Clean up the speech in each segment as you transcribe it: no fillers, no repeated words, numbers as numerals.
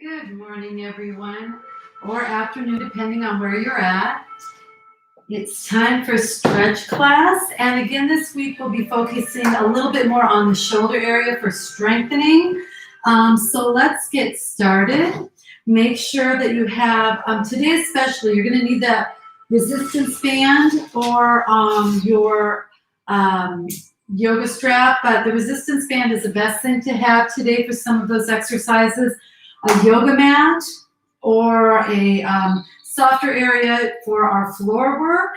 Good morning, everyone, or afternoon, depending on where you're at. It's time for stretch class, and again this week we'll be focusing a little bit more on the shoulder area for strengthening. So let's get started. Make sure that you have, today especially, you're going to need that resistance band or your yoga strap, but the resistance band is the best thing to have today for some of those exercises. A yoga mat or a softer area for our floor work,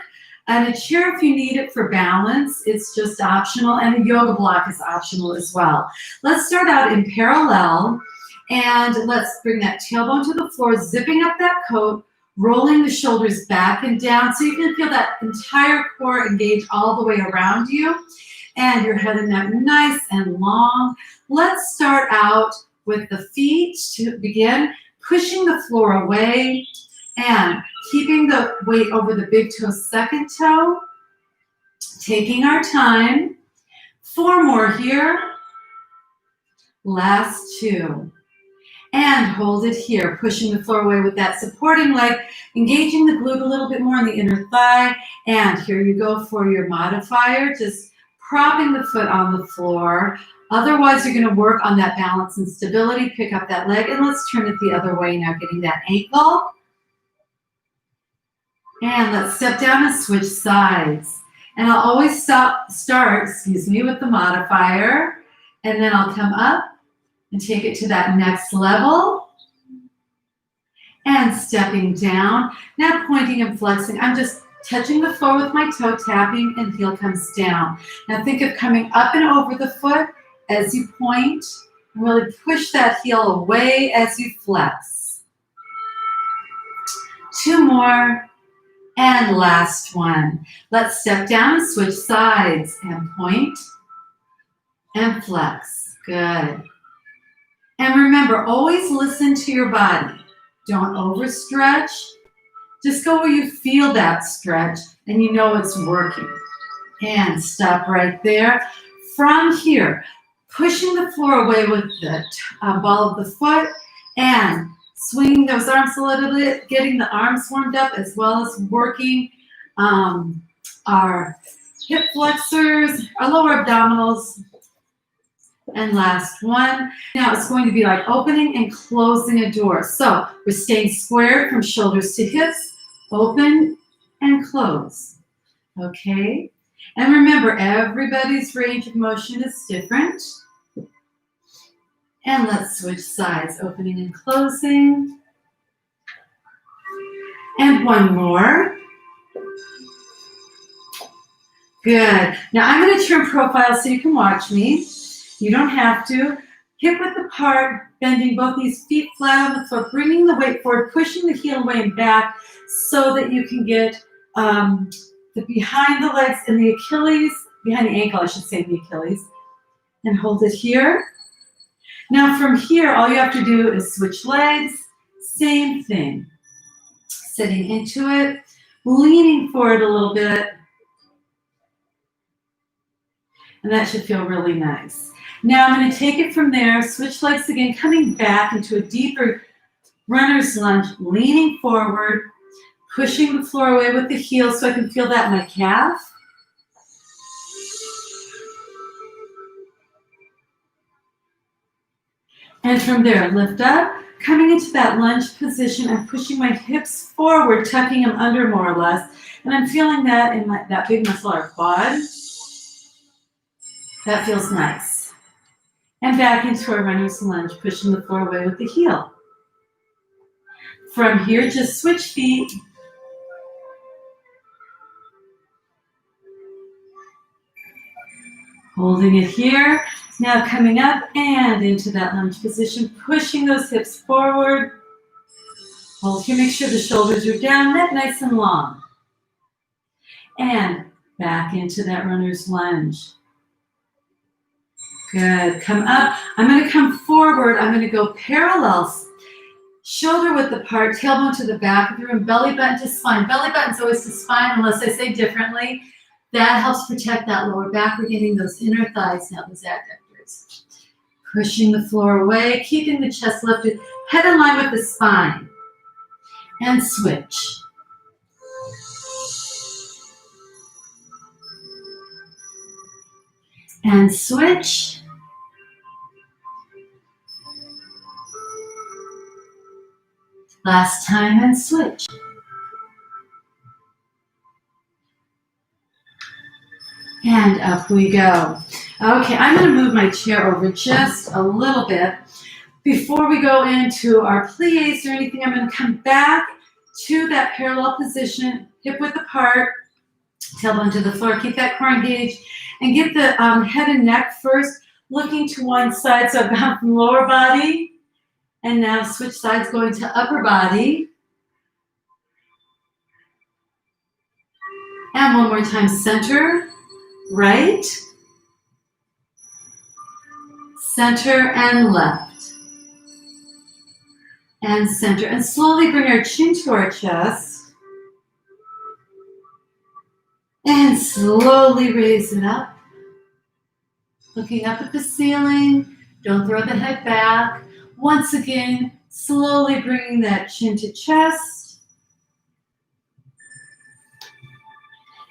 and a chair if you need it for balance. It's just optional, and a yoga block is optional as well. Let's start out in parallel, and let's bring that tailbone to the floor, zipping up that coat, rolling the shoulders back and down so you can feel that entire core engage all the way around you, and your head and neck nice and long. Let's start out with the feet to begin, pushing the floor away and keeping the weight over the big toe, second toe, taking our time. 4 more here, last 2, and hold it here, pushing the floor away with that supporting leg, engaging the glute a little bit more in the inner thigh, and here you go for your modifier, just propping the foot on the floor. Otherwise, you're going to work on that balance and stability. Pick up that leg, and let's turn it the other way now, getting that ankle. And let's step down and switch sides. And I'll always start with the modifier, and then I'll come up and take it to that next level. And stepping down. Now pointing and flexing. I'm just touching the floor with my toe, tapping, and heel comes down. Now think of coming up and over the foot as you point, and really push that heel away as you flex. 2 more, and last one. Let's step down and switch sides, and point, and flex. Good. And remember, always listen to your body. Don't overstretch. Just go where you feel that stretch, and you know it's working. And stop right there. From here, pushing the floor away with the ball of the foot and swinging those arms a little bit, getting the arms warmed up as well as working our hip flexors, our lower abdominals. And last one. Now it's going to be like opening and closing a door. So we're staying squared from shoulders to hips, open and close. Okay? And remember, everybody's range of motion is different. And let's switch sides, opening and closing. And 1 more. Good. Now I'm going to turn profile so you can watch me. You don't have to. Hip width apart, bending both these feet flat on the floor, bringing the weight forward, pushing the heel away and back so that you can get the behind the legs and the Achilles, behind the ankle, I should say, the Achilles, and hold it here. Now from here, all you have to do is switch legs, same thing. Sitting into it, leaning forward a little bit, And that should feel really nice. Now I'm going to take it from there, switch legs again, coming back into a deeper runner's lunge, leaning forward, pushing the floor away with the heels so I can feel that in my calf. And from there, lift up, coming into that lunge position. I'm pushing my hips forward, tucking them under more or less. And I'm feeling that in that big muscle, our quad. That feels nice. And back into our runner's lunge, pushing the floor away with the heel. From here, just switch feet. Holding it here. Now coming up and into that lunge position, pushing those hips forward. Hold here, make sure the shoulders are down, neck nice and long. And back into that runner's lunge. Good, come up. I'm gonna come forward. I'm gonna go parallels, shoulder width apart, tailbone to the back of the room, belly button to spine. Belly button's always to spine unless I say differently. That helps protect that lower back. We're getting those inner thighs now, those adductors. Pushing the floor away, keeping the chest lifted, head in line with the spine. And switch. And switch. Last time and switch. And up we go. Okay, I'm going to move my chair over just a little bit. Before we go into our plies or anything, I'm going to come back to that parallel position, hip width apart, tailbone to the floor. Keep that core engaged and get the head and neck first, looking to one side. So I've gone from lower body and now switch sides going to upper body. And one more time, center, right, center and left, and center. And slowly bring our chin to our chest. And slowly raise it up. Looking up at the ceiling. Don't throw the head back. Once again, slowly bringing that chin to chest.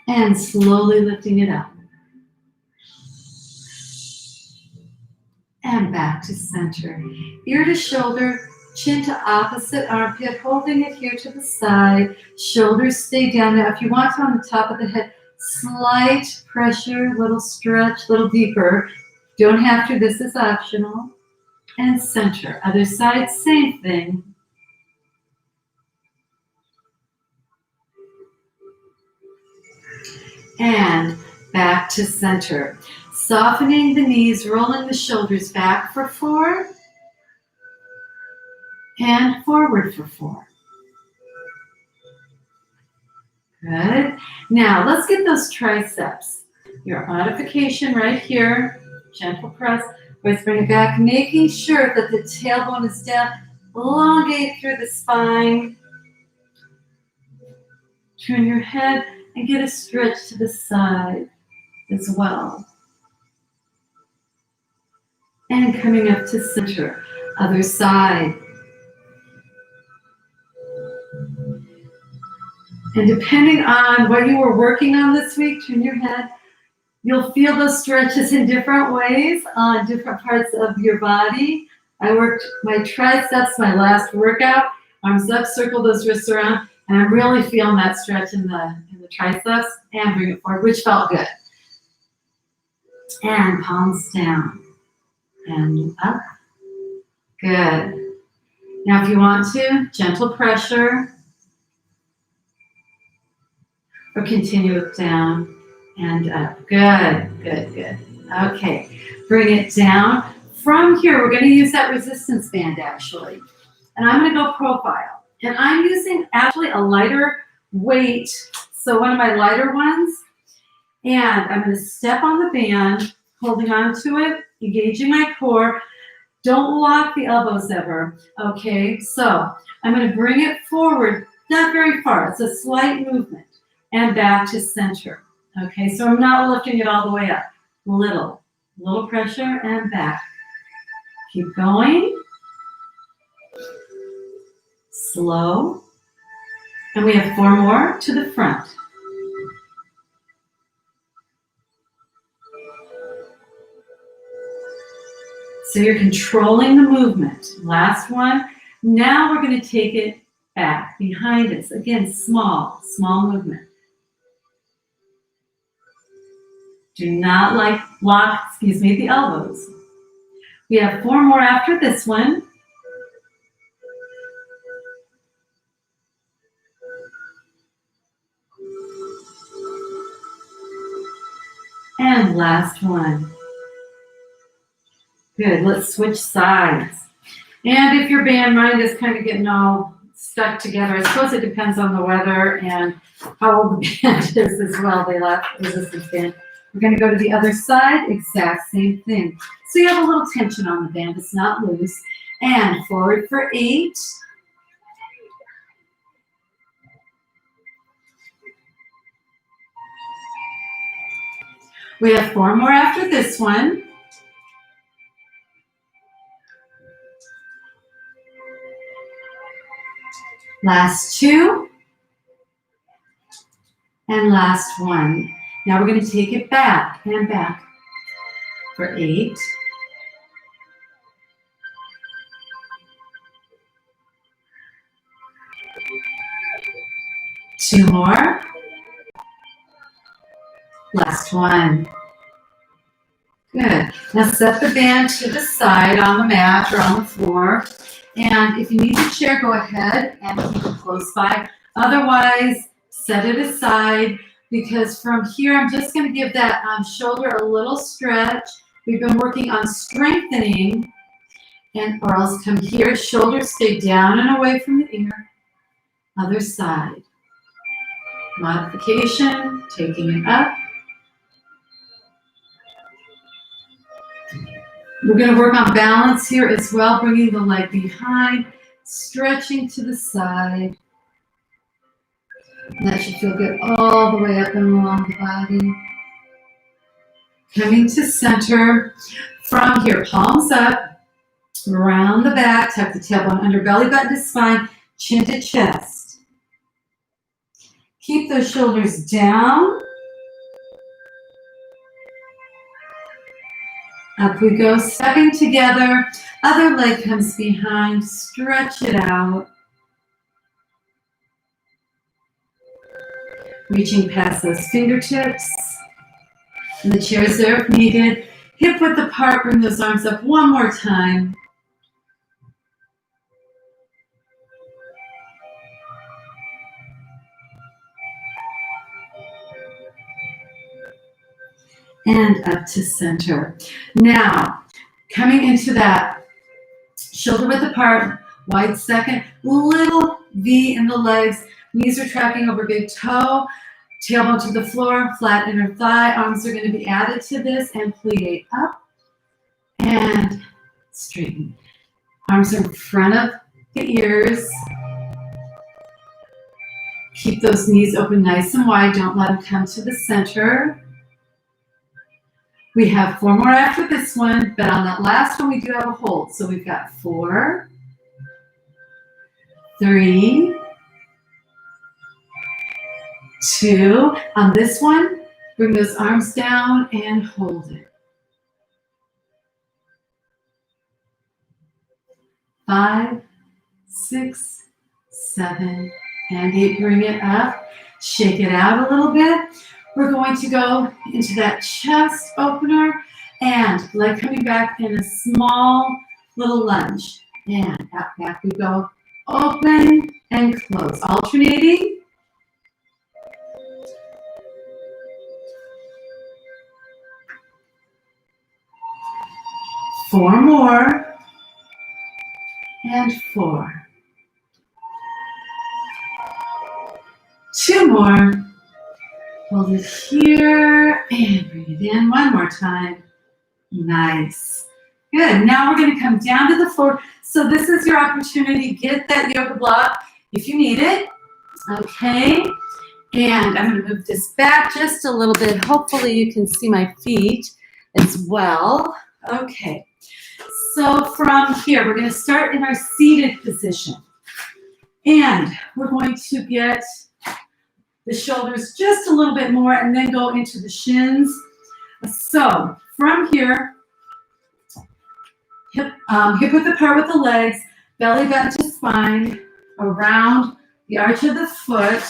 And slowly lifting it up. And back to center. Ear to shoulder, chin to opposite armpit, holding it here to the side. Shoulders stay down. Now, if you want to on the top of the head, slight pressure, little stretch, little deeper. Don't have to, this is optional. And center. Other side, same thing. And back to center. Softening the knees, rolling the shoulders back for 4. And forward for 4. Good. Now, let's get those triceps. Your modification right here. Gentle press. Let's bring it back, making sure that the tailbone is down. Elongate through the spine. Turn your head and get a stretch to the side as well. And coming up to center. Other side. And depending on what you were working on this week, turn your head. You'll feel those stretches in different ways on different parts of your body. I worked my triceps, my last workout. Arms up, circle those wrists around, and I'm really feeling that stretch in the triceps. And bring it forward, which felt good. And palms down. And up. Good. Now if you want to, gentle pressure. Or continue it down and up. Good, good, good. Okay, bring it down. From here, we're going to use that resistance band actually. And I'm going to go profile. And I'm using actually a lighter weight, so one of my lighter ones. And I'm going to step on the band, holding on to it, engaging my core. Don't lock the elbows ever, okay? So I'm going to bring it forward, not very far. It's a slight movement. And back to center. Okay, so I'm not lifting it all the way up. little pressure and back. Keep going. Slow. And we have 4 more to the front. So you're controlling the movement. Last one. Now we're going to take it back behind us. Again, small movement. Do not lock, the elbows. We have 4 more after this one. And last one. Good, let's switch sides. And if your band mind is kind of getting all stuck together, I suppose it depends on the weather and how old the band is as well. They lack resistance band. We're going to go to the other side, exact same thing. So you have a little tension on the band, it's not loose. And forward for 8. We have 4 more after this one. Last 2. And last 1. Now we're going to take it back and back for 8. 2 more. Last 1. Good. Now set the band to the side on the mat or on the floor. And if you need the chair, go ahead and keep it close by. Otherwise, set it aside, because from here, I'm just going to give that shoulder a little stretch. We've been working on strengthening, or else come here, shoulders stay down and away from the ear. Other side. Modification, taking it up. We're going to work on balance here as well, bringing the leg behind, stretching to the side. And that should feel good all the way up and along the body. Coming to center. From here, palms up, around the back, tuck the tailbone under, belly button to spine, chin to chest. Keep those shoulders down. Up we go, stepping together. Other leg comes behind, stretch it out. Reaching past those fingertips. And the chair is there if needed. Hip width apart, bring those arms up one more time. And up to center. Now, coming into that shoulder width apart, wide second, little V in the legs, knees are tracking over big toe, tailbone to the floor, flat inner thigh, arms are going to be added to this, and plie up and straighten. Arms are in front of the ears. Keep those knees open nice and wide, don't let them come to the center. We have 4 more after this one, but on that last one we do have a hold. So we've got 4, 3, 2. On this one, bring those arms down and hold it. 5, 6, 7, and 8. Bring it up. Shake it out a little bit. We're going to go into that chest opener and leg coming back in a small little lunge. And out back we go. Open and close. Alternating. Four more. And 4. 2 more. Hold it here and bring it in one more time. Nice. Good. Now we're going to come down to the floor. So this is your opportunity. Get that yoga block if you need it. Okay. And I'm going to move this back just a little bit. Hopefully you can see my feet. as well. Okay, so from here, we're going to start in our seated position. And we're going to get the shoulders just a little bit more and then go into the shins. So from here, hip width apart with the legs, belly button to spine, around the arch of the foot,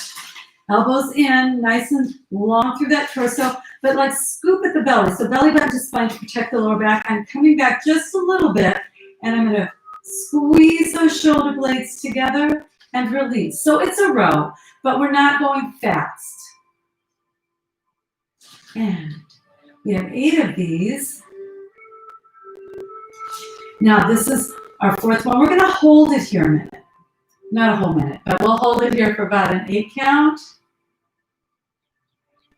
elbows in, nice and long through that torso, but like scoop at the belly. So belly button to spine to protect the lower back. I'm coming back just a little bit, and I'm gonna squeeze those shoulder blades together and release. So it's a row, but we're not going fast. And we have 8 of these. Now this is our 4th one. We're gonna hold it here a minute. Not a whole minute, but we'll hold it here for about an 8 count.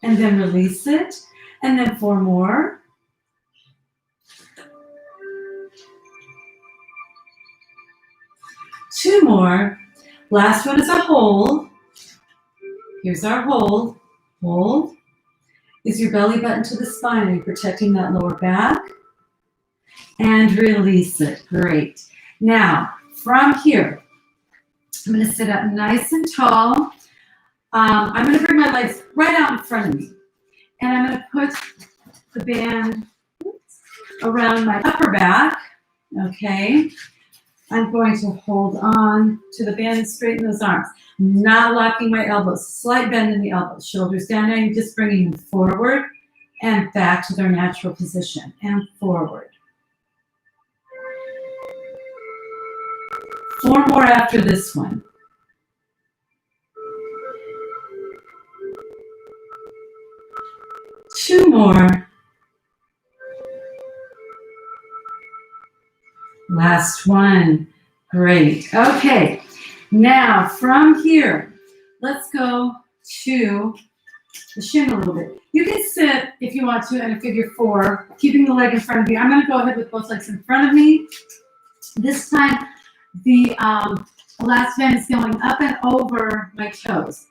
And then release it. And then 4 more. Two more. Last one is a hold. Here's our hold. Hold. Is your belly button to the spine? Are you protecting that lower back? And release it. Great. Now, from here, I'm going to sit up nice and tall. I'm going to bring my legs right out in front of me. And I'm going to put the band around my upper back. Okay. I'm going to hold on to the band and straighten those arms. Not locking my elbows. Slight bend in the elbows. Shoulders down. Now you're just bringing them forward and back to their natural position. And forward. 4 more after this one. Two more. Last one. Great. Okay. Now from here, let's go to the shin a little bit. You can sit if you want to in a figure 4, keeping the leg in front of you. I'm going to go ahead with both legs in front of me. This time, the last band is going up and over my toes.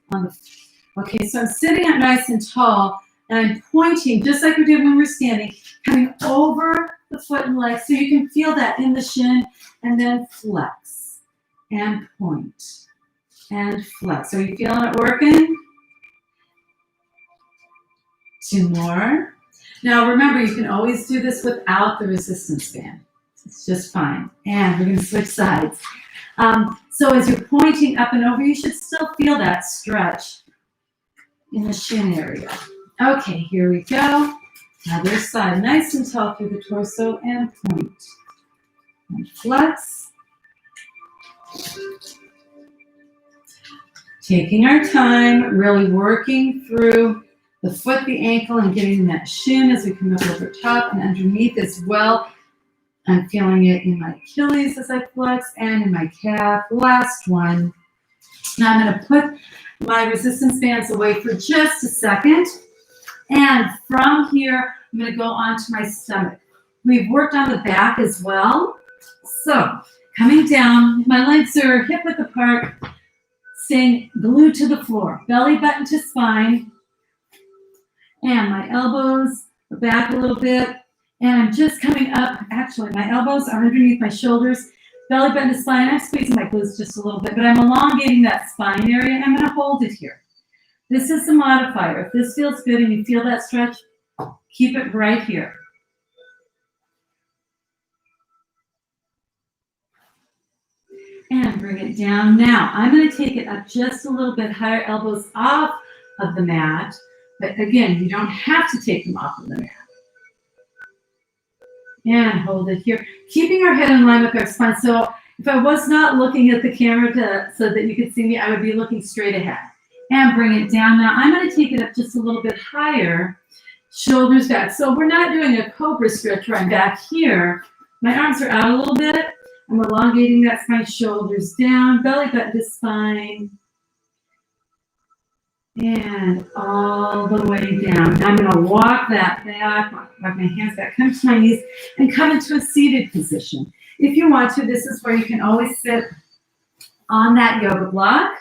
Okay, so I'm sitting up nice and tall, and I'm pointing, just like we did when we were standing, coming over the foot and leg, so you can feel that in the shin, and then flex, and point, and flex. Are you feeling it working? 2 more. Now remember, you can always do this without the resistance band. It's just fine. And we're going to switch sides. So as you're pointing up and over, you should still feel that stretch in the shin area. Okay, here we go. Other side, nice and tall through the torso, and point. And flex. Taking our time, really working through the foot, the ankle, and getting that shin as we come up over top and underneath as well. I'm feeling it in my Achilles as I flex and in my calf. Last one. Now I'm going to put my resistance bands away for just a second. And from here, I'm going to go onto my stomach. We've worked on the back as well. So coming down, my legs are hip width apart, staying glued to the floor. Belly button to spine. And my elbows are back a little bit. And I'm just coming up. Actually, my elbows are underneath my shoulders. Belly button to spine. I'm squeezing my glutes just a little bit, but I'm elongating that spine area, and I'm going to hold it here. This is the modifier. If this feels good and you feel that stretch, keep it right here. And bring it down. Now, I'm going to take it up just a little bit higher, elbows off of the mat. But again, you don't have to take them off of the mat. And hold it here. Keeping our head in line with our spine. So if I was not looking at the camera so that you could see me, I would be looking straight ahead. And bring it down. Now I'm going to take it up just a little bit higher. Shoulders back. So we're not doing a cobra stretch where I'm back here. My arms are out a little bit. I'm elongating that spine. Shoulders down. Belly button to spine. And all the way down. Now I'm going to walk that back, walk my hands back, come to my knees, and come into a seated position. If you want to, this is where you can always sit on that yoga block.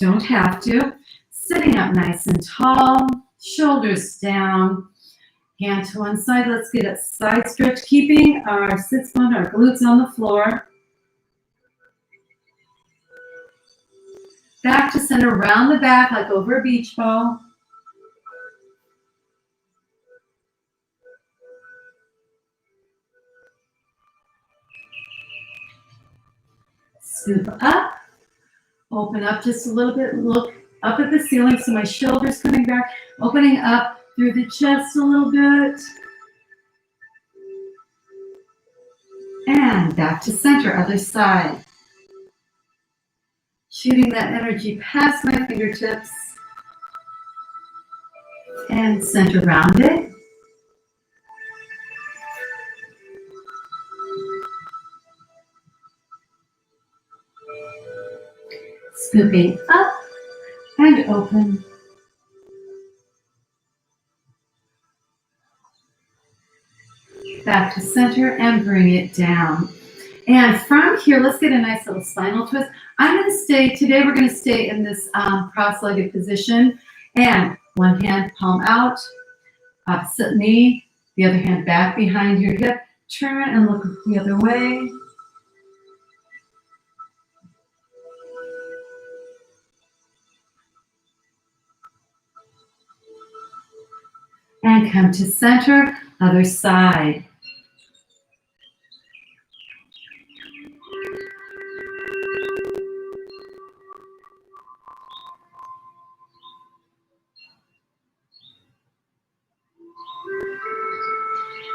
Don't have to. Sitting up nice and tall, shoulders down, Hand to one side. Let's get a side stretch, keeping our sits bone, our glutes on the floor. Back to center, round the back like over a beach ball. Scoop up. Open up just a little bit. Look up at the ceiling so my shoulders coming back. Opening up through the chest a little bit. And back to center, other side. Shooting that energy past my fingertips. And center round it. Scooping up and open. Back to center and bring it down. And from here, let's get a nice little spinal twist. Today we're going to stay in this cross-legged position. And one hand palm out, opposite knee, the other hand back behind your hip. Turn and look the other way. And come to center, other side.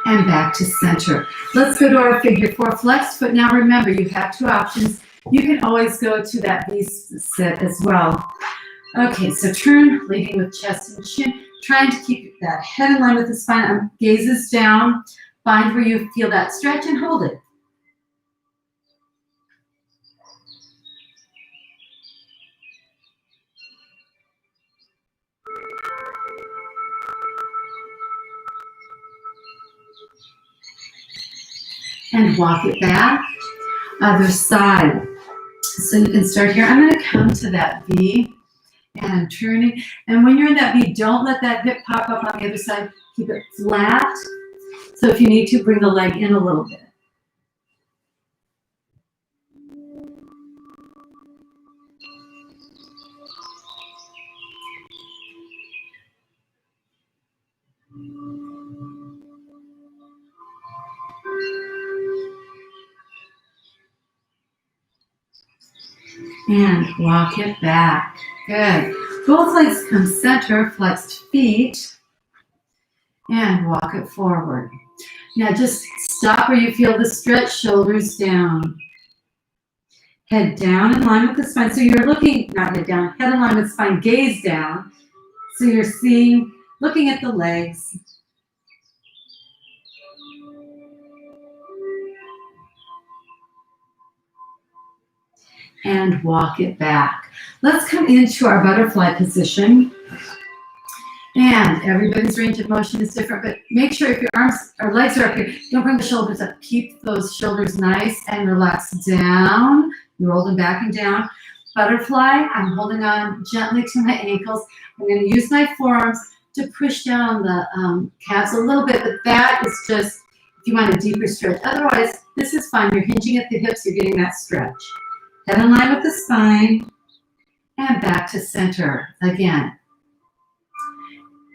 And back to center. Let's go to our figure four flexed foot. Now remember, you have two options. You can always go to that V-sit as well. Okay, so turn, leading with chest and chin, trying to keep that head in line with the spine. Gazes down. Find where you feel that stretch and hold it. And walk it back, other side. So you can start here. I'm going to come to that V, and I'm turning. And when you're in that V, don't let that hip pop up on the other side. Keep it flat. So if you need to, bring the leg in a little bit. And walk it back. Good. Both legs come center, flexed feet, and walk it forward. Now just stop where you feel the stretch, shoulders down. Head down in line with the spine. So you're looking, not head down, head in line with spine, gaze down. So you're seeing, looking at the legs. And walk it back. Let's come into our butterfly position. And everybody's range of motion is different, but make sure if your arms or legs are up here, don't bring the shoulders up. Keep those shoulders nice and relax down. You roll them back and down. Butterfly, I'm holding on gently to my ankles. I'm going to use my forearms to push down on the calves a little bit, but that is just if you want a deeper stretch. Otherwise, this is fine. You're hinging at the hips. You're getting that stretch. Head in line with the spine, and back to center again.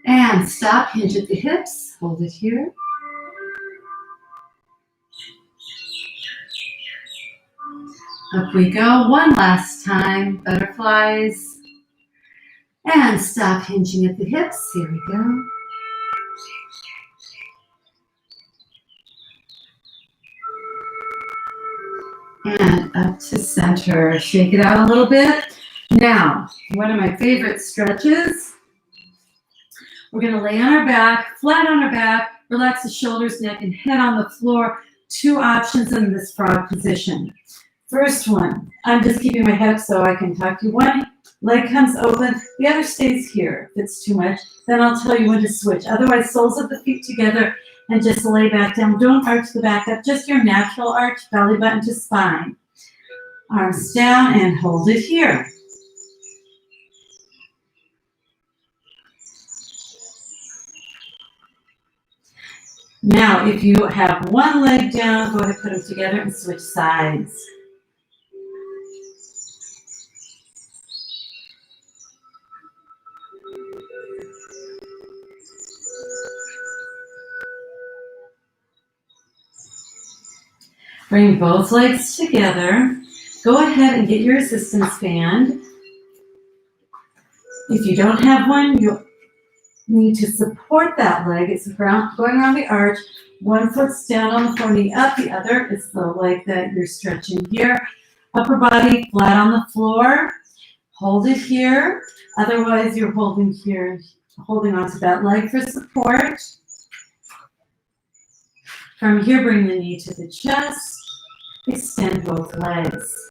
And stop, hinge at the hips, hold it here. Up we go, one last time, butterflies. And stop hinging at the hips, here we go. And up to center. Shake it out a little bit. Now, one of my favorite stretches. We're going to lay on our back, flat on our back, relax the shoulders, neck, and head on the floor. Two options in this frog position. First one, I'm just keeping my head up so I can talk to you. One leg comes open, the other stays here. If it's too much, then I'll tell you when to switch. Otherwise, soles of the feet together and just lay back down. Don't arch the back up, just your natural arch, belly button to spine. Arms down and hold it here. Now, if you have one leg down, go ahead and put them together and switch sides. Bring both legs together. Go ahead and get your assistance band. If you don't have one, you'll need to support that leg. It's going around the arch. One foot's down on the floor, knee up. The other is the leg that you're stretching here. Upper body flat on the floor. Hold it here. Otherwise, you're holding here, holding onto that leg for support. From here, bring the knee to the chest. Extend both legs.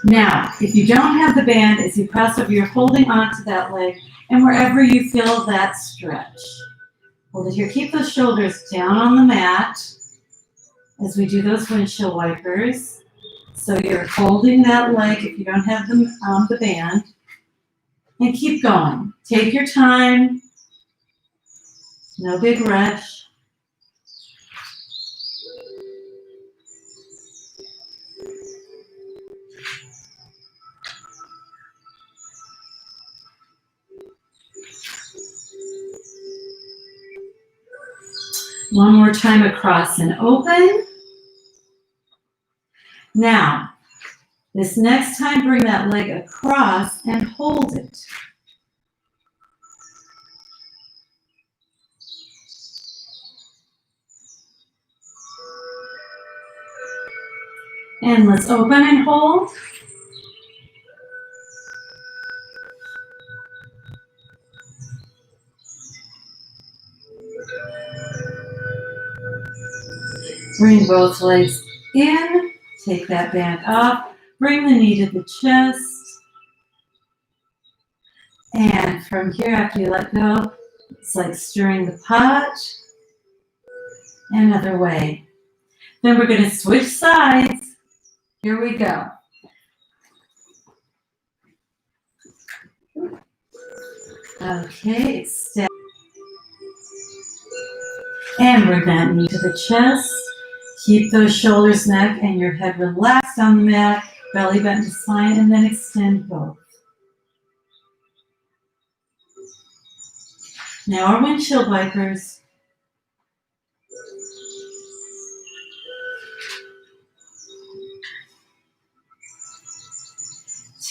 Now, if you don't have the band, as you cross over, you're holding onto that leg, and wherever you feel that stretch, hold it here. Keep those shoulders down on the mat as we do those windshield wipers. So you're holding that leg if you don't have the band, and keep going. Take your time. No big rush. One more time across and open. Now, this next time, bring that leg across and hold it. And let's open and hold. Bring both legs in, take that band off, bring the knee to the chest. And from here, after you let go, it's like stirring the pot. Another way. Then we're going to switch sides. Here we go. Okay, extend. And bring that knee to the chest. Keep those shoulders, neck, and your head relaxed on the mat, belly button to spine, and then extend both. Now our windshield wipers.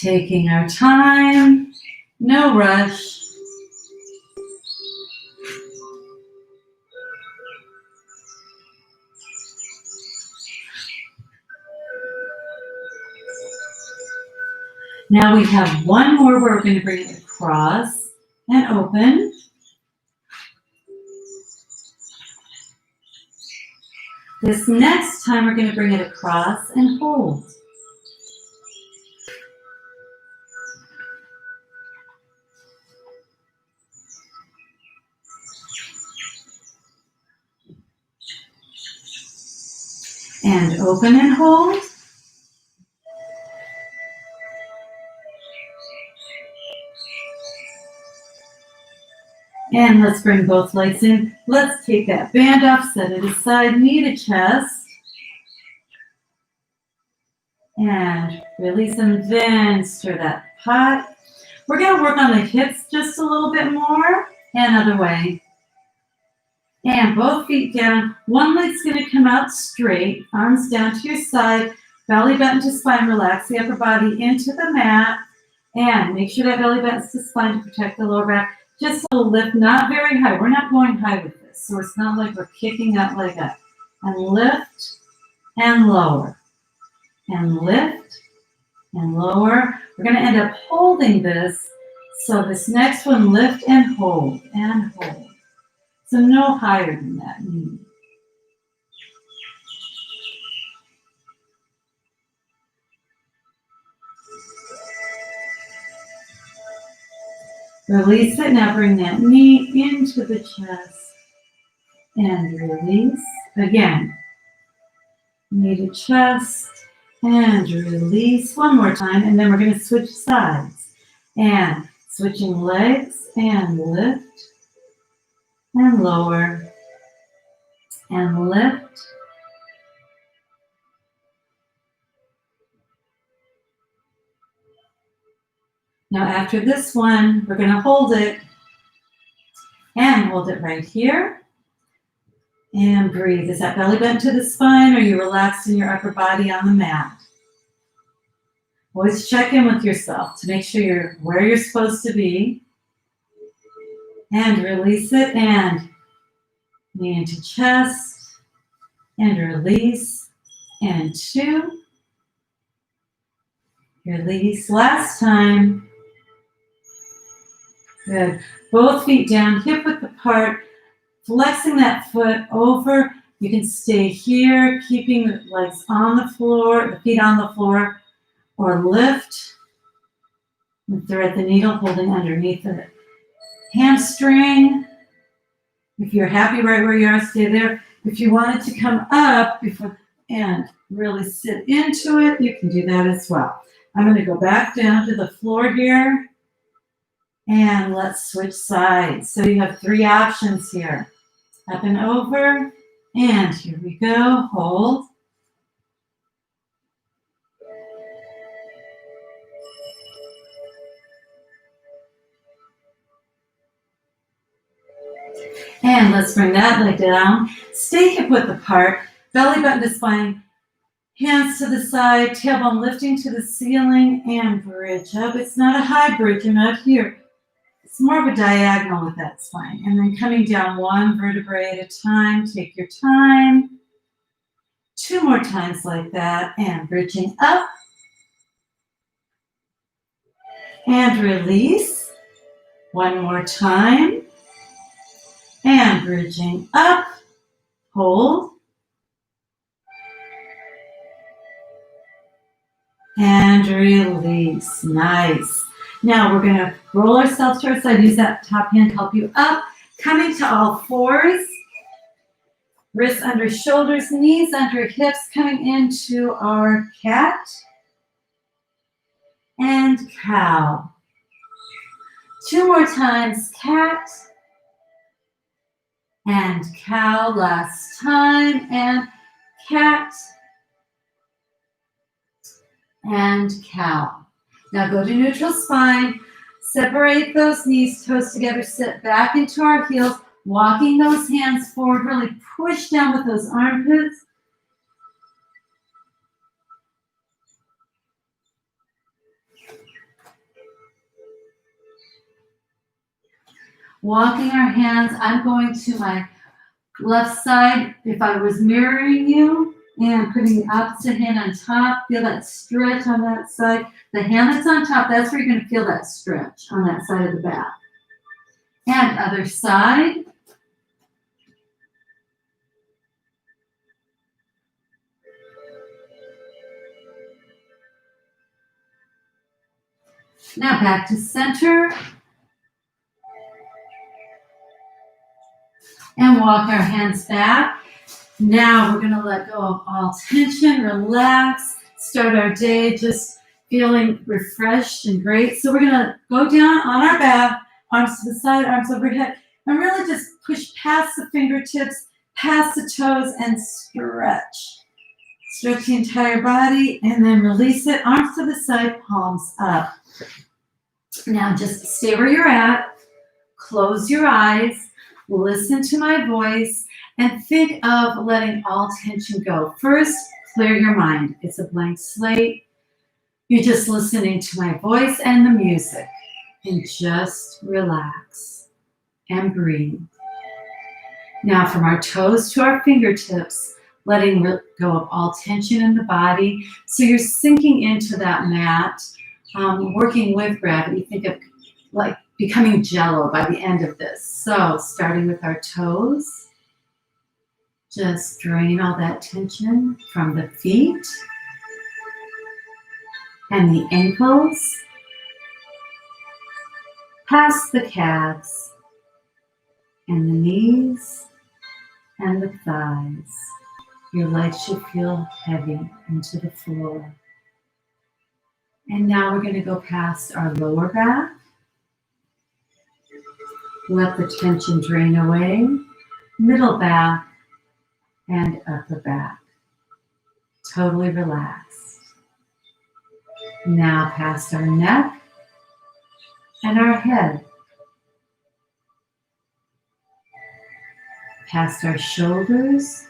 Taking our time, no rush. Now we have one more where we're going to bring it across and open. This next time we're going to bring it across and hold. And open and hold. And let's bring both legs in. Let's take that band off, set it aside, knee to chest. And release and then stir that pot. We're going to work on the hips just a little bit more. And other way. And both feet down. One leg's going to come out straight, arms down to your side, belly button to spine, relax the upper body into the mat. And make sure that belly button's to spine to protect the lower back. Just a little lift, not very high. We're not going high with this, so it's not like we're kicking that leg up. And lift and lower. And lift and lower. We're going to end up holding this. So this next one, lift and hold and hold. So no higher than that knee. Release it. Now bring that knee into the chest and release. Again, knee to chest and release. One more time, and then we're going to switch sides. And switching legs and lift and lower and lift. Now after this one, we're going to hold it and hold it right here. And breathe. Is that belly button to the spine, or are you relaxed in your upper body on the mat? Always check in with yourself to make sure you're where you're supposed to be. And release it, and knee into chest, and release, and 2. Release, last time. Good. Both feet down, hip width apart, flexing that foot over. You can stay here, keeping the legs on the floor, the feet on the floor, or lift and thread the needle, holding underneath the hamstring. If you're happy right where you are, stay there. If you wanted to come up before and really sit into it, you can do that as well. I'm going to go back down to the floor here, and let's switch sides. So you have 3 options here. Up and over, and here we go, hold. And let's bring that leg down. Stay hip width apart, belly button to spine, hands to the side, tailbone lifting to the ceiling, and bridge up. It's not a high bridge, you're not here. It's more of a diagonal with that spine. And then coming down 1 vertebrae at a time. Take your time. 2 more times like that. And bridging up. And release. 1 more time. And bridging up. Hold. And release. Nice. Now we're going to roll ourselves to our side. Use that top hand to help you up. Coming to all 4s. Wrists under shoulders, knees under hips. Coming into our cat and cow. 2 more times. Cat and cow. Last time. And cat and cow. Now go to neutral spine, separate those knees, toes together, sit back into our heels, walking those hands forward, really push down with those armpits. Walking our hands, I'm going to my left side if I was mirroring you, and putting the opposite hand on top. Feel that stretch on that side. The hand that's on top, that's where you're going to feel that stretch on that side of the back. And other side. Now back to center. And walk our hands back. Now we're going to let go of all tension, relax, start our day just feeling refreshed and great. So we're going to go down on our back, arms to the side, arms overhead, and really just push past the fingertips, past the toes, and stretch. Stretch the entire body, and then release it, arms to the side, palms up. Now just stay where you're at, close your eyes, listen to my voice, and think of letting all tension go. First, clear your mind. It's a blank slate. You're just listening to my voice and the music. And just relax and breathe. Now from our toes to our fingertips, letting go of all tension in the body. So you're sinking into that mat, working with gravity. Think of like becoming jello by the end of this. So starting with our toes. Just drain all that tension from the feet and the ankles, past the calves and the knees and the thighs. Your legs should feel heavy into the floor. And now we're going to go past our lower back Let the tension drain away. Middle back and upper back. Totally relaxed. Now past our neck and our head. Past our shoulders,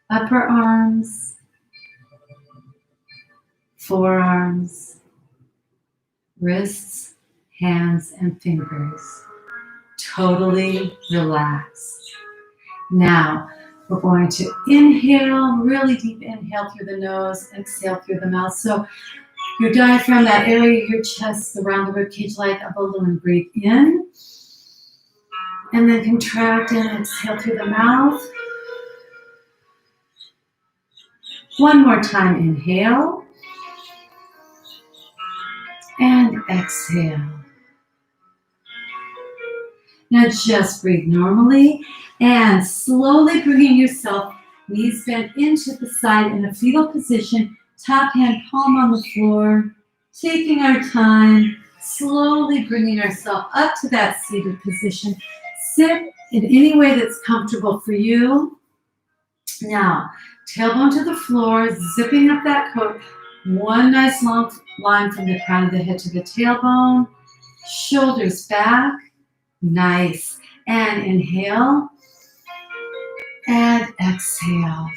upper arms, forearms, wrists, hands, and fingers. Totally relaxed. Now, we're going to inhale, really deep inhale through the nose, exhale through the mouth. So your diaphragm, that area of your chest around the ribcage like a balloon. Breathe in, and then contract and exhale through the mouth. One more time, inhale, and exhale. Now just breathe normally and slowly bringing yourself knees bent into the side in a fetal position, top hand palm on the floor, taking our time, slowly bringing ourselves up to that seated position. Sit in any way that's comfortable for you. Now, tailbone to the floor, zipping up that coat. One nice long line from the crown of the head to the tailbone. Shoulders back. Nice. And inhale. And exhale.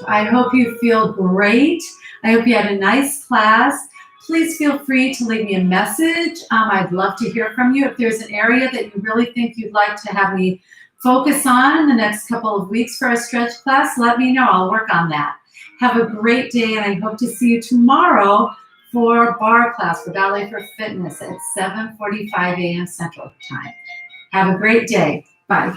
I hope you feel great. I hope you had a nice class. Please feel free to leave me a message. I'd love to hear from you. If there's an area that you really think you'd like to have me focus on in the next couple of weeks for a stretch class, let me know. I'll work on that. Have a great day, and I hope to see you tomorrow for barre class for Ballet for Fitness at 7:45 a.m. Central Time. Have a great day. Bye.